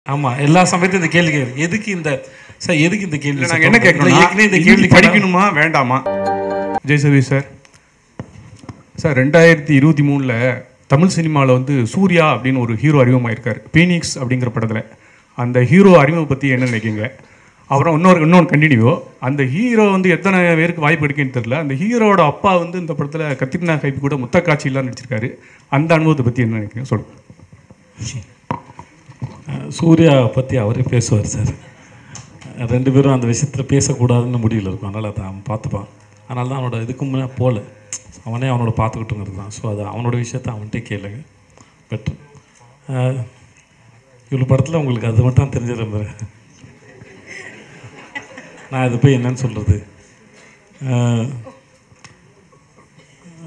ஆமாம், எல்லா சமயத்தையும் இந்த கேள்வி கேட்குறேன். எதுக்கு இந்த சார் எதுக்கு இந்த கேள்வி? நாங்கள் என்ன கேட்கணும், இந்த கேள்வி படிக்கணுமா வேண்டாமா? விஜய் சேதுபதி சார், சார் 2023 தமிழ் சினிமாவில் வந்து சூர்யா அப்படின்னு ஒரு ஹீரோ அறிமுகமாயிருக்கார், பீனிக்ஸ் அப்படிங்கிற படத்தில். அந்த ஹீரோ அறிமுகம் பற்றி என்ன நினைக்கிங்க? அப்புறம் இன்னொன்று கண்டினியூ, அந்த ஹீரோ வந்து எத்தனை பேருக்கு வாய்ப்பு எடுக்குன்னு தெரில. அந்த ஹீரோட அப்பா வந்து இந்த படத்தில் கத்திரினா கைப்பு கூட முத்த காட்சியெல்லாம் நடிச்சிருக்காரு. அந்த அனுபவத்தை பற்றி என்ன நினைக்கிறீங்க சொல்லுங்கள். சூர்யா பற்றி அவரே பேசுவார் சார். 2 பேரும் அந்த விஷயத்தில் பேசக்கூடாதுன்னு முடிவில் இருக்கும். அதனால் அதை அவன் பார்த்துப்பான். அதனால தான் அவனோட இதுக்கு முன்னே போகல, அவனே அவனோட பார்த்துக்கிட்டுங்கிறது தான். ஸோ அது அவனோட விஷயத்த அவன்கிட்டே கேளுங்க பெட்ரு. இவ்வளோ படத்தில் உங்களுக்கு அது மட்டும் தெரிஞ்சிருந்தேன். நான் இது போய் என்னன்னு சொல்கிறது?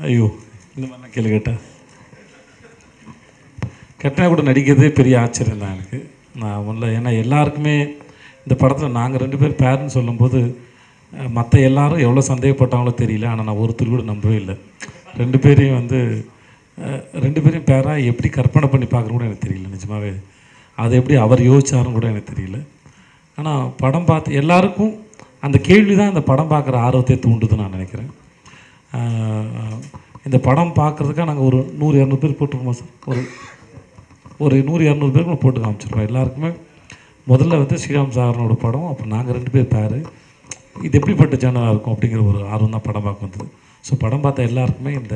ஐயோ, இந்த மாதிரி நான் கேள்வி கேட்டேன் கூட நடிக்கிறதே பெரிய ஆச்சரியம் தான் எனக்கு. நான் முதல்ல ஏன்னா எல்லாருக்குமே இந்த படத்தில் நாங்கள் 2 பேர் பேருன்னு சொல்லும்போது மற்ற எல்லாரும் எவ்வளோ சந்தேகப்பட்டாங்களோ தெரியல. ஆனால் நான் ஒருத்தர் கூட நம்பவே இல்லை. 2 பேரையும் வந்து 2 பேரையும் பேராக எப்படி கற்பனை பண்ணி பார்க்குறது கூட எனக்கு தெரியல நிஜமாகவே. அதை எப்படி அவர் யோசிச்சாருன்னு கூட எனக்கு தெரியல. ஆனால் படம் பார்த்து எல்லாருக்கும் அந்த கேள்வி தான் இந்த படம் பார்க்குற ஆர்வத்தை தூண்டுதுன்னு நான் நினைக்கிறேன். இந்த படம் பார்க்குறதுக்காக நாங்கள் ஒரு 100-200 பேர் போட்டுருக்கோமா சார்? ஒரு 100-200 பேருக்கு போட்டு காமிச்சிருக்கோம். எல்லாருக்குமே முதல்ல வந்து ஸ்ரீராம் சாகரனோட படம், அப்புறம் நாங்கள் 2 பேர் பேர், இது எப்படிப்பட்ட சேனலாக இருக்கும் அப்படிங்கிற ஒரு ஆர்வம் தான் படம் பார்க்க வந்தது. ஸோ படம் பார்த்த எல்லாருக்குமே இந்த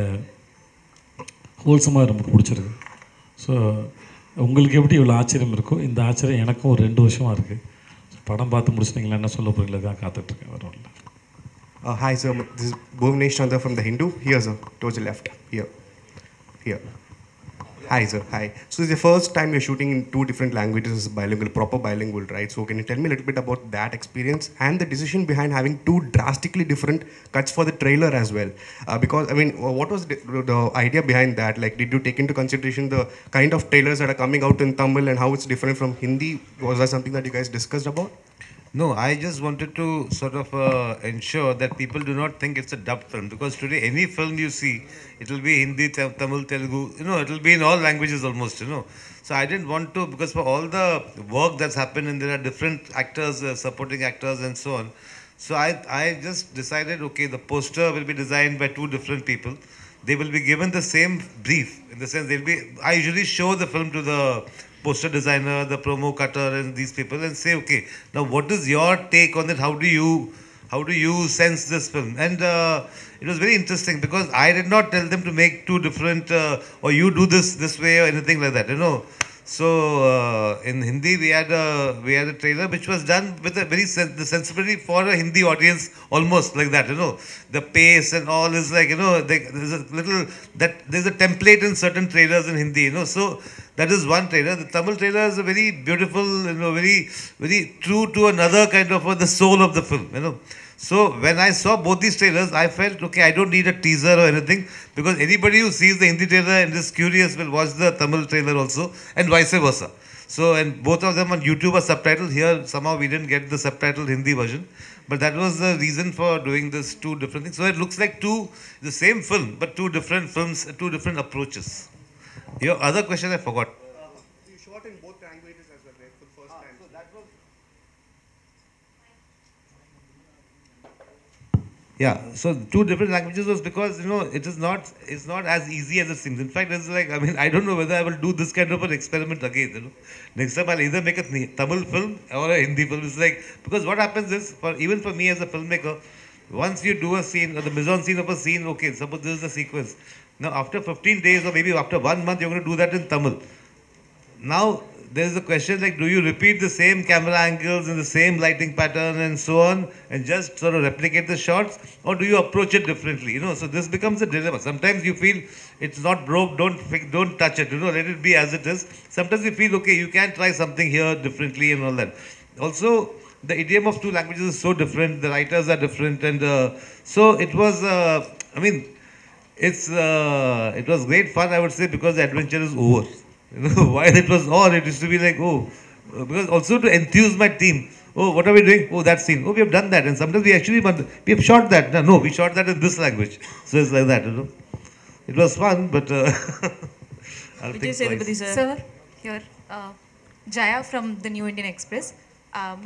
ஹோல்சமாக ரொம்ப பிடிச்சிருக்கு. ஸோ உங்களுக்கு எப்படி இவ்வளோ ஆச்சரியம் இருக்கோ, இந்த ஆச்சரியம் எனக்கும் ஒரு 2 வருஷமாக இருக்குது. படம் பார்த்து முடிச்சுட்டிங்களா, என்ன சொல்ல போகிறீங்களா தான் காத்துட்ருக்கேன். வர வரல. Hi sir, this is Bhuvnesh Chandra from The Hindu. Here sir, towards the left. Here. Hi sir, hi. So it's the first time you're shooting in 2 different languages as bilingual, proper bilingual, right? So can you tell me a little bit about that experience and the decision behind having 2 drastically different cuts for the trailer as well? Because I mean, what was the idea behind that? Like, did you take into consideration the kind of trailers that are coming out in Tamil and how it's different from Hindi? Was that something that you guys discussed about? No, I just wanted to sort of ensure that people do not think it's a dubbed film, because today any film you see, it will be Hindi, Tamil, Telugu, it will be in all languages almost, So I didn't want to, because for all the work that's happened and there are different actors, supporting actors and so on. So I just decided, okay, the poster will be designed by 2 different people. They will be given the same brief, in the sense I usually show the film to the poster designer, the promo cutter and these people and say, okay, now what is your take on it? How do you sense this film? And it was very interesting because I did not tell them to make 2 different or you do this way or anything like that, So in Hindi we had a trailer which was done with a very the sensibility for a Hindi audience, almost like that, The pace and all is like, there's a little there's a template in certain trailers in Hindi, So that is one trailer. The Tamil trailer is a very beautiful, very very true to another kind of the soul of the film, So when I saw both these trailers, I felt, okay, I don't need a teaser or anything, because anybody who sees the Hindi trailer and is curious will watch the Tamil trailer also, and vice versa. So, and both of them on YouTube are subtitled. Here, somehow we didn't get the subtitled Hindi version, but that was the reason for doing this 2 different things. So it looks like the same film, but 2 different films, 2 different approaches. Your other question I forgot. You shot in both languages as well, right, for the first time. So that was... Yeah, so 2 different languages was because, it's not as easy as it seems. In fact, it's like, I don't know whether I will do this kind of an experiment again, Next time I'll either make a Tamil film or a Hindi film. It's like, because what happens is, even for me as a filmmaker, once you do a scene, or the mise-en-scene of a scene, okay, suppose this is the sequence. Now, after 15 days or maybe after 1 month, you're going to do that in Tamil. Now, there's a question like, do you repeat the same camera angles and the same lighting pattern and so on, and just sort of replicate the shots, or do you approach it differently? So this becomes a dilemma. Sometimes you feel it's not broke, don't touch it, let it be as it is. Sometimes you feel, okay, you can try something here differently and all that. Also, the idiom of 2 languages is so different, the writers are different, and so it was, it was great fun, I would say, because the adventure is over. While it was on, it used to be like, because also to enthuse my team. Oh, what are we doing? Oh, that scene. Oh, we have done that. And sometimes we have shot that. No, we shot that in this language. So it's like that, It was fun, but I'll think twice. Sir, here. Jaya from the New Indian Express.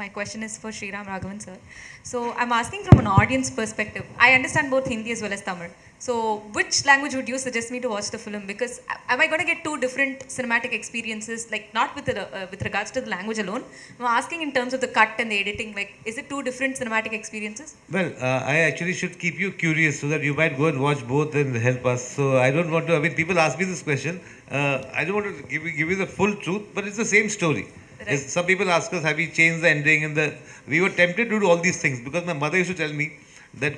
My question is for Sriram Raghavan sir. So I'm asking from an audience perspective. I understand both Hindi as well as Tamil. So which language would you suggest me to watch the film? Because am I going to get two different cinematic experiences, like not with regards to the language alone? I'm asking in terms of the cut and the editing. Like, is it two different cinematic experiences? Well, I actually should keep you curious so that you might go and watch both and help us. So I don't want to, I mean, people ask me this question. I don't want to give you the full truth, but it's the same story. Right. Some people ask us, have we changed the ending? We were tempted to do all these things because my mother used to tell me that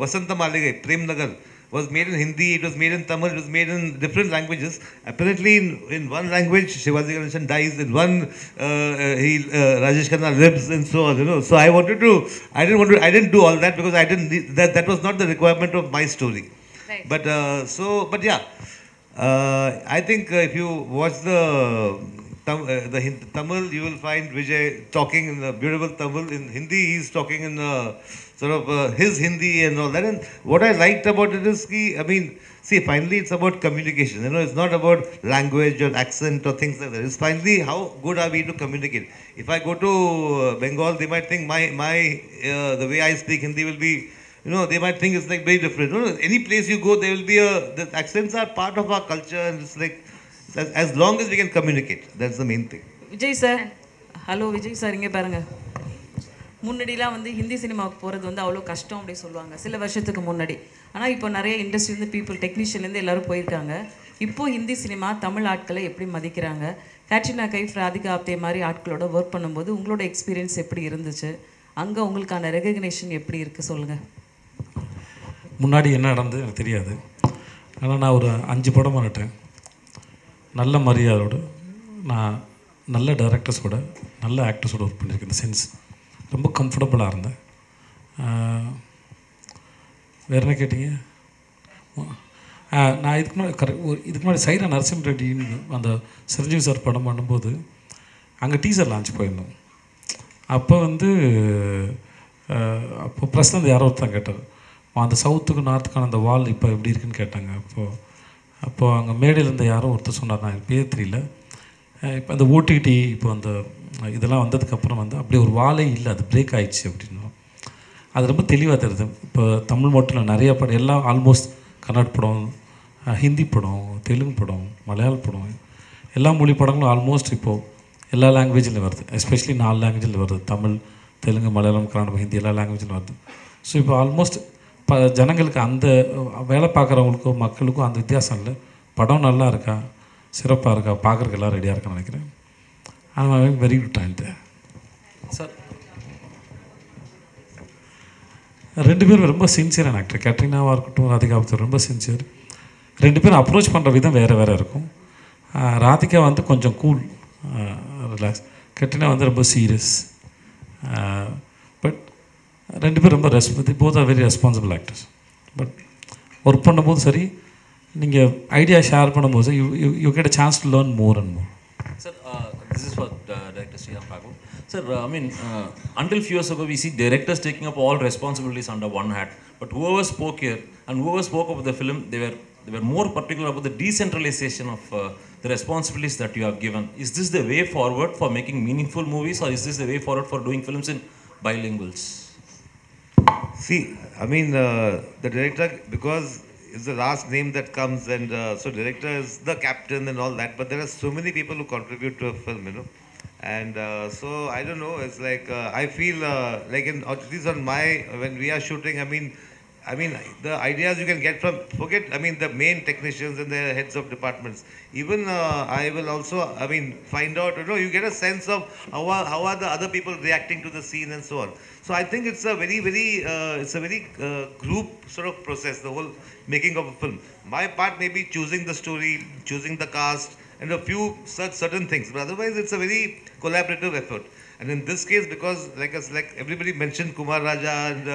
Vasanta Maligai, Prem Nagar, was made in Hindi, it was made in Tamil, it was made in different languages. Apparently, in one language, Shivaji Ganeshan dies, in one, Rajesh Khanna lives, and so on. You know, so I didn't do all that because I didn't. That was not the requirement of my story. Right. But yeah, I think if you watch the Tamil, you will find Vijay talking in a beautiful Tamil. In Hindi, he's talking in sort of his Hindi and all that. And what I liked about it is, finally it's about communication. You know, it's not about language or accent or things like that. It's finally how good are we to communicate. If I go to Bengal, they might think the way I speak Hindi will be, you know, they might think it's like very different. You know, any place you go, there will be the accents are part of our culture, and it's like as long as we can communicate, that's the main thing. Vijay sir, hello Vijay sir, இங்கே பாருங்கள். முன்னாடிலாம் வந்து ஹிந்தி சினிமாவுக்கு போகிறது வந்து அவ்வளோ கஷ்டம் அப்படி சொல்லுவாங்க சில வருஷத்துக்கு முன்னாடி. ஆனால் இப்போ நிறைய இண்டஸ்ட்ரியிலேருந்து டெக்னீஷியன்லேருந்து எல்லோரும் போயிருக்காங்க. இப்போது ஹிந்தி சினிமா தமிழ் ஆட்களை எப்படி மதிக்கிறாங்க? கேட்ரினா கைஃப், ராதிகா ஆப்தே மாதிரி ஆட்களோட ஒர்க் பண்ணும்போது உங்களோட எக்ஸ்பீரியன்ஸ் எப்படி இருந்துச்சு? அங்கே உங்களுக்கான ரெகக்னேஷன் எப்படி இருக்குது சொல்லுங்கள். முன்னாடி என்ன நடந்தது எனக்கு தெரியாது. ஆனால் நான் ஒரு 5 படம் பண்ணிட்டேன். நல்ல மரியாதையோடு நான் நல்ல டைரக்டர்ஸோட நல்ல ஆக்டர்ஸோட ஒர்க் பண்ணியிருக்கேன். இந்த சென்ஸ் ரொம்ப கம்ஃபர்டபுளாக இருந்தேன். வேறு என்ன கேட்டீங்க? நான் இதுக்கு முன்னாடி சைரா நரசிம்ம ரெட்டின்னு அந்த சிரஞ்சீவி சார் படம் பண்ணும்போது அங்கே டீசர் லான்ச் போயிருந்தோம். அப்போ ப்ரெஸ்ல இருந்து யாரோ ஒருத்தன் கேட்டார், அந்த சவுத்துக்கு நார்த்துக்கான அந்த வால் இப்போ எப்படி இருக்குன்னு கேட்டாங்க. அப்போது அங்கே மேடையில் இருந்த யாரோ ஒருத்தர் சொன்னார், நான் எனக்கு பேர் தெரியல. இப்போ அந்த ஓடிடி இப்போ அந்த இதெல்லாம் வந்ததுக்கப்புறம் அப்படியே ஒரு வாலே இல்லை, அது பிரேக் ஆயிடுச்சு அப்படின்னு. அது ரொம்ப தெளிவாக தெரியுது. இப்போ தமிழ் மட்டும் இல்லை, நிறைய படம் எல்லாம் ஆல்மோஸ்ட் கன்னட படம், ஹிந்தி படம், தெலுங்கு படம், மலையாள படம், எல்லா மொழி படங்களும் ஆல்மோஸ்ட் இப்போது எல்லா லாங்குவேஜில் வருது. எஸ்பெஷலி 4 லாங்குவேஜில் வருது. தமிழ், தெலுங்கு, மலையாளம், கன்னடம், ஹிந்தி எல்லா லாங்குவேஜிலும் வருது. ஸோ இப்போ ஆல்மோஸ்ட் ஜனங்களுக்கு அந்த வேலை பார்க்குறவங்களுக்கும் மக்களுக்கும் அந்த வித்தியாசம் இல்லை. படம் நல்லா இருக்கா, சிறப்பாக இருக்கா, பார்க்குறதுக்கு எல்லாம் ரெடியாக இருக்கான்னு நினைக்கிறேன். ஆனால் வெரி குட் டைம் சார். 2 பேரும் ரொம்ப சின்சியரான ஆக்டர். கேட்ரினாவாக இருக்கட்டும், ராதிகா ஆப்தே ரொம்ப சின்சியர். 2 பேரும் அப்ரோச் பண்ணுற விதம் வேறு இருக்கும். ராதிகா கொஞ்சம் கூல், ரிலாக்ஸ். கேட்ரினா ரொம்ப சீரியஸ். பட் 2 பேரும் ரொம்ப both are very responsible actors. But work பண்ணும்போது சரி, நீங்கள் ஐடியா ஷேர் பண்ணும்போது you get a chance to learn more and more. Sir, this is for Director Sriram Raghavan. Sir, until few years ago, we see directors taking up all responsibilities under one hat. But whoever spoke here and whoever spoke about the film, they were more particular about the decentralization of the responsibilities that you have given. Is this the way forward for making meaningful movies, or is this the way forward for doing films in bilinguals? See, the director, because it's the last name that comes, and so director is the captain and all that, but there are so many people who contribute to a film, you know. And so I don't know, it's like I feel like at least on when we are shooting, the ideas you can get from, the main technicians and the heads of departments. Even I will also, find out, you know, you get a sense of how are the other people reacting to the scene and so on. So I think it's a very group sort of process, the whole making of a film. My part may be choosing the story, choosing the cast, and a few certain things. But otherwise, it's a very collaborative effort. And in this case, because like everybody mentioned Kumar Raja, and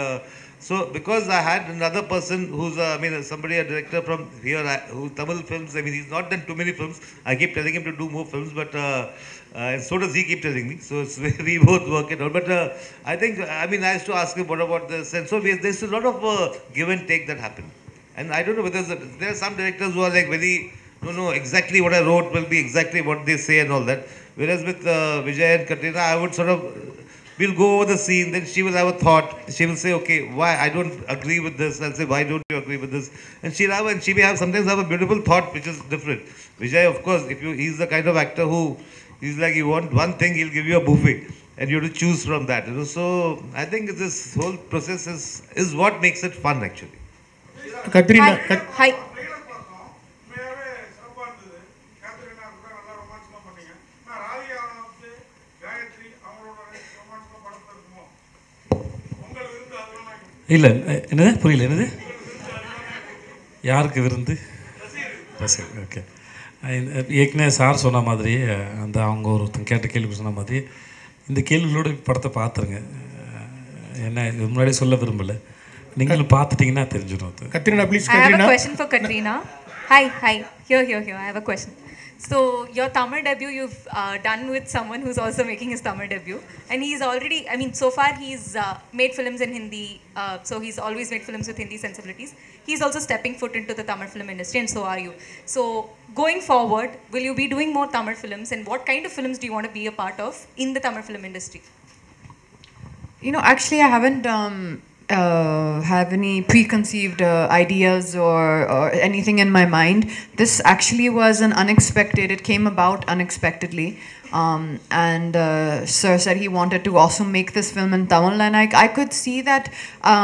so because I had another person who's somebody, a director from here, who Tamil films. He's not done too many films. I keep telling him to do more films, but and so does he keep telling me. So it's we both work it out. But I think I used to ask him what about this, and so there's a lot of give and take that happen. And I don't know whether there are some directors who are like very, no, exactly what I wrote will be exactly what they say and all that. Whereas with Vijay and Katrina, I would sort of, we'll go over the scene, then she will have a thought. She will say, okay, why I don't agree with this. I'll say, why don't you agree with this? And she may have sometimes have a beautiful thought which is different. Vijay, of course, he's the kind of actor who, he's like, you want one thing, he'll give you a buffet. And you have to choose from that. So I think this whole process is what makes it fun actually. Katrina, Hi. இல்லை என்னது புரியல, என்னது யாருக்கு விருந்து? ரசிகர். Okay. ஏற்கனவே sir சொன்ன மாதிரி அந்த அவங்க ஒருத்தங்க கேட்ட கேள்வி சொன்ன மாதிரி இந்த கேள்விகளோட படத்தை பார்த்துருங்க. என்ன இது முன்னாடியே சொல்ல விரும்பலை, நீங்களும் பார்த்துட்டிங்கன்னா தெரிஞ்சிடும். Katrina, please. I have a question for Katrina. Hi. Here. I have a question. So your Tamil debut you've done with someone who's also making his Tamil debut, and he's already, I mean, so far he's made films in Hindi, so he's always made films with Hindi sensibilities. He's also stepping foot into the Tamil film industry, and so are you. So going forward, will you be doing more Tamil films, and what kind of films do you want to be a part of in the Tamil film industry? You know, actually, I haven't have any preconceived ideas or anything in my mind. This actually was an unexpected, it came about unexpectedly. And Sir said he wanted to also make this film in Tamil, and I could see that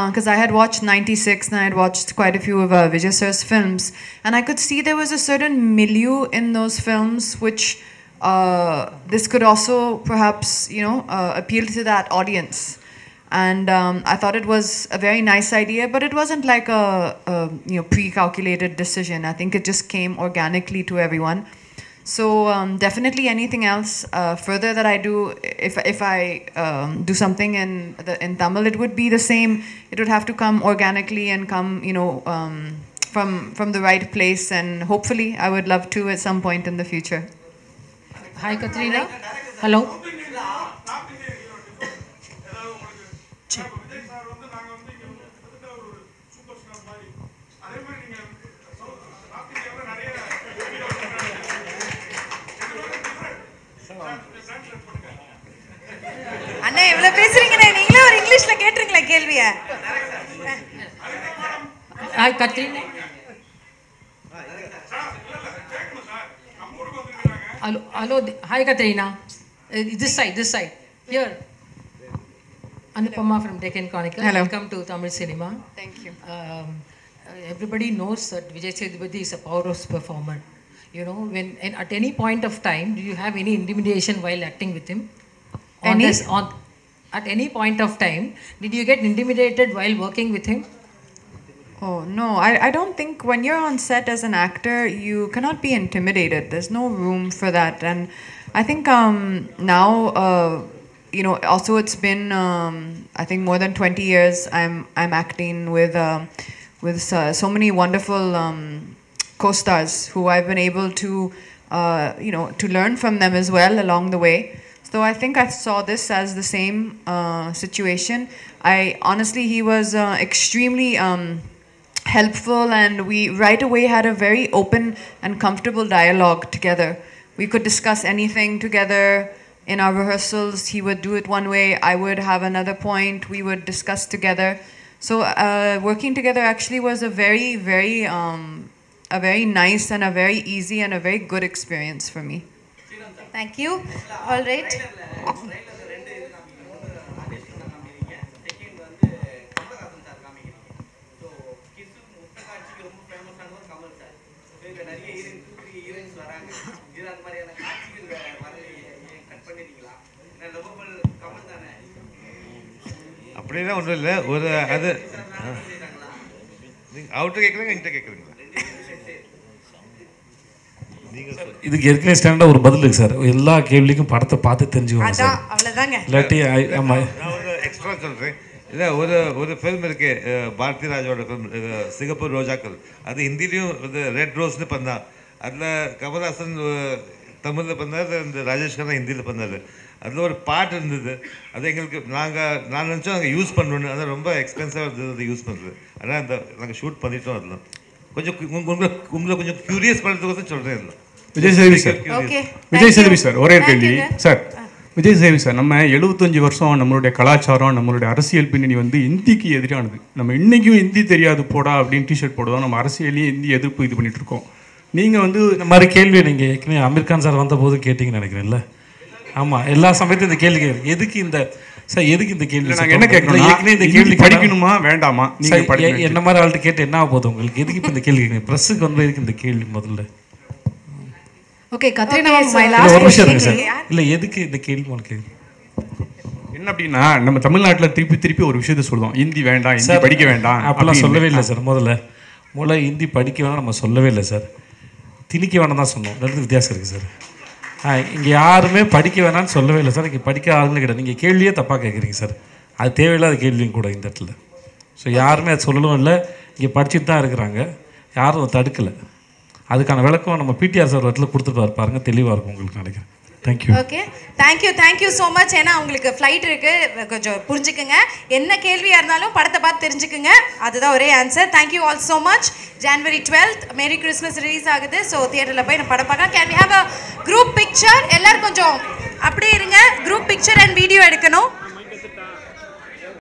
because I had watched 96 and I had watched quite a few of Vijay Sir's films, and I could see there was a certain milieu in those films which this could also perhaps, you know, appeal to that audience. And I thought it was a very nice idea, but it wasn't like a you know, pre-calculated decision. I think it just came organically to everyone. So definitely anything else further that I do, if I do something in Tamil, it would be the same. It would have to come organically and come, you know, from the right place, and hopefully I would love to at some point in the future. Hi Katrina. Hello. அண்ணா இவ்வளவு பேசுறீங்கண்ணே, நீங்களே ஒரு இங்கிலீஷ்ல கேட்டுருங்களா கேள்விய? Hi Katrina. Hello. Hi Katrina. This side. Here. Anupama from Deccan Chronicle. Hello. Welcome to Tamil cinema. Thank you. Everybody knows that Vijay Sethupathi is a powerhouse performer. You know, at any point of time, do you have any intimidation while acting with him? At any point of time, did you get intimidated while working with him? Oh, no, I don't think when you're on set as an actor, you cannot be intimidated. There's no room for that. And I think now, you know, also it's been, I think more than 20 years I'm acting with so many wonderful co-stars who I've been able to, you know, to learn from them as well along the way. So I think I saw this as the same situation. Honestly, he was extremely helpful, and we right away had a very open and comfortable dialogue together. We could discuss anything together. In our rehearsals, he would do it one way, I would have another point, we would discuss together. So working together actually was a very nice and a very easy and a very good experience for me. Thank you. All right. அப்படின்னா ஒன்றும் இல்லை, ஒரு அது அவர்கிட்ட கேட்குறீங்க, என்கிட்ட கேட்குறீங்களா? இதுக்கு ஏற்கனவே ஸ்டாண்டாக ஒரு பதில் இருக்குது சார். எல்லா கேள்விக்கும் படத்தை பார்த்து தெரிஞ்சுக்கோங்க சார். அவ்வளோதாங்க. இல்லாட்டி ஆமாம், நான் ஒரு எக்ஸ்ட்ரா சொல்கிறேன். இல்லை, ஒரு ஃபில்ம் இருக்கு, பாரதி ராஜோட ஃபில்ம் சிங்கப்பூர் ரோஜாக்கள். அது ஹிந்திலையும் இது ரெட் ரோஸ்னு பண்ணா. அதில் கமல்ஹாசன் தமிழில் பண்ணார், இந்த ராஜேஷ் கண்ணா ஹிந்தியில் பண்ணார். அதில் ஒரு பாட்டு இருந்தது, அது எங்களுக்கு நான் நினச்சோம் நாங்கள் யூஸ் பண்ணணுன்னு. அதான் ரொம்ப எக்ஸ்பென்சிவாக இருந்தது அதை யூஸ் பண்ணுறது. ஆனால் நாங்கள் ஷூட் பண்ணிட்டோம். அதெல்லாம் கொஞ்சம் உங்களை கொஞ்சம் க்யூரியஸ் பண்ணுறதுக்கோசம் சொல்கிறேன். அதில் Vijay Sethupathi sir Okay. Vijay Sethupathi sir ஒரே ஒரு கேள்வி சார். விஜய் சேதுபதி சார், நம்ம 75 வருஷம் நம்மளுடைய கலாச்சாரம், நம்மளுடைய அரசியல் பின்னணி வந்து இந்திக்கு எதிரானது. நம்ம இன்னைக்கும் ஹிந்தி தெரியாது போடா அப்படின்னு டிஷர்ட் போடுவோம். நம்ம அரசியலையும் ஹிந்தி எதிர்ப்பு இது பண்ணிட்டு இருக்கோம். நீங்கள் வந்து இந்த மாதிரி கேள்வியை நீங்கள் ஏற்கனவே அமீர் கான் சார் வந்தபோது கேட்டிங்கன்னு நினைக்கிறேன்ல. ஆமாம், எல்லா சமயத்தையும் இந்த கேள்வி எதுக்கு இந்த சார் எதுக்கு இந்த கேள்வி நாங்கள் என்ன கேட்கணும், ஏற்கனவே இந்த கேள்வி படிக்கணுமா வேண்டாமா? நீங்கள் என்ன மாதிரி ஆள்கிட்ட கேட்டு என்ன ஆக போகுது உங்களுக்கு? எதுக்கு இப்போ இந்த கேள்வி கேட்குறீங்க? ப்ரெஸ்ஸுக்கு வந்து எதுக்கு இந்த கேள்வி முதல்ல? Okay, Katrina, my இல்லை last ஒரு நிமிஷம் question. இருக்கு சார். இல்லை எதுக்கு இந்த கேள்வி உனக்கு? என்ன அப்படின்னா, நம்ம தமிழ்நாட்டில் திருப்பி ஒரு விஷயத்த சொல்லுவோம், ஹிந்தி வேண்டாம், ஹிந்தி படிக்க வேண்டாம் அப்பெல்லாம் சொல்லவே இல்லை சார். முதல்ல ஹிந்தி படிக்க வேணாம் நம்ம சொல்லவே இல்லை சார். திணிக்க வேணாம் தான் சொன்னோம். ரெண்டு வித்தியாசம் இருக்குது சார். இங்கே யாருமே படிக்க வேணாம்னு சொல்லவே இல்லை சார். இங்கே படிக்க ஆளுங்க கிடையாது. நீங்கள் கேள்வியே தப்பாக கேட்குறீங்க சார். அது தேவையில்லாத கேள்வியும் கூட இந்த இடத்துல. ஸோ யாருமே அது சொல்லவும் இல்லை. இங்கே படிச்சுட்டு தான் இருக்கிறாங்க, யாரும் தடுக்கலை. அதுக்கான விளக்கம் நம்ம பிடிஆர் சார் இடத்துல கொடுத்துட்டு பாருங்க, தெளிவாக இருக்கும் உங்களுக்கு நினைக்கிறேன். Thank you. Okay, thank you so much. ஏன்னா உங்களுக்கு ஃப்ளைட் இருக்குது, கொஞ்சம் புரிஞ்சுக்குங்க. என்ன கேள்வியாக இருந்தாலும் படத்தை பார்த்து தெரிஞ்சுக்குங்க, அதுதான் ஒரே answer. Thank you all so much. January 12th merry Christmas release ஆகுது. ஸோ தியேட்டரில் போய் நம்ம படம் பார்க்கலாம். Can we have a group picture? எல்லோரும் கொஞ்சம் அப்படியே இருங்க. குரூப் பிக்சர் அண்ட் வீடியோ எடுக்கணும்.